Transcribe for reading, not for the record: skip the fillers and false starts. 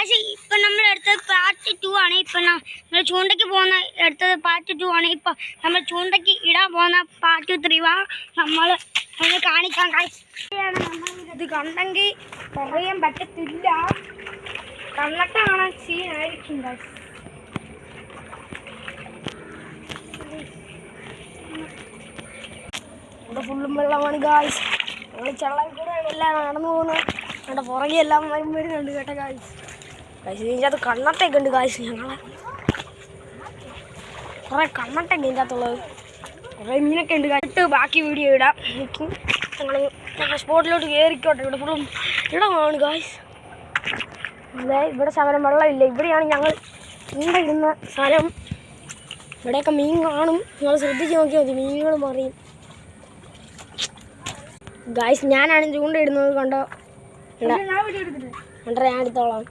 Guys ഇപ്പം നമ്മൾ എടുത്തത് പാർട്ട് 2 ആണ്. ഇപ്പം നമ്മൾ ചൂണ്ടയ്ക്ക് പോകുന്ന എടുത്തത് പാർട്ട് 2 ആണ്. ഇപ്പം നമ്മൾ ചൂണ്ടയ്ക്ക് ഇടാൻ പോകുന്ന പാർട്ട് 3 നമ്മൾ ഒന്ന് കാണിക്കാം ഗായ്സ്. ഇത് കണ്ടെങ്കിൽ പറയാൻ പറ്റത്തില്ല, കണ്ണട്ട കാണാൻ സീനായിരിക്കും ഗായ്സ്. ഇവിടെ ഫുള്ളും വെള്ളമാണ് ഗായ്സ്. ഞങ്ങൾ ചള്ളയിൽ കൂടെയാണ് എല്ലാം നടന്നു പോകുന്നത്. അവിടെ പുറകെ എല്ലാം വരുന്നുണ്ട് കേട്ടോ ഗായ്സ്. ഗായ്സ് ഇതിൻ്റെ അകത്ത് കണ്ണട്ടയൊക്കെ ഉണ്ട് ഗായ്സ്. ഞങ്ങളെ കുറേ കണ്ണട്ടയൊക്കെ ഇതിൻ്റെ അകത്തുള്ളത്, കുറേ മീനൊക്കെ ഉണ്ട് കേട്ട്. ബാക്കി വീഡിയോ ഇടാം. ഞങ്ങൾ സ്പോട്ടിലോട്ട് കയറിക്കോട്ടെ. ഇവിടെ ഫുള്ളും ഇടമാണ് ഗായ്സ്. അതെ, ഇവിടെ ശകലം വെള്ളമില്ല. ഇവിടെയാണ് ഞങ്ങൾ ചൂണ്ടയിടുന്ന സ്ഥലം. ഇവിടെയൊക്കെ മീൻ കാണും, നിങ്ങൾ ശ്രദ്ധിച്ച് നോക്കിയാൽ മതി, മീനുകൾ മറിയും ഗായ്സ്. ഞാനാണ് ചൂണ്ടയിടുന്നത്, കണ്ടോ? ഞാൻ എടുത്തോളാം.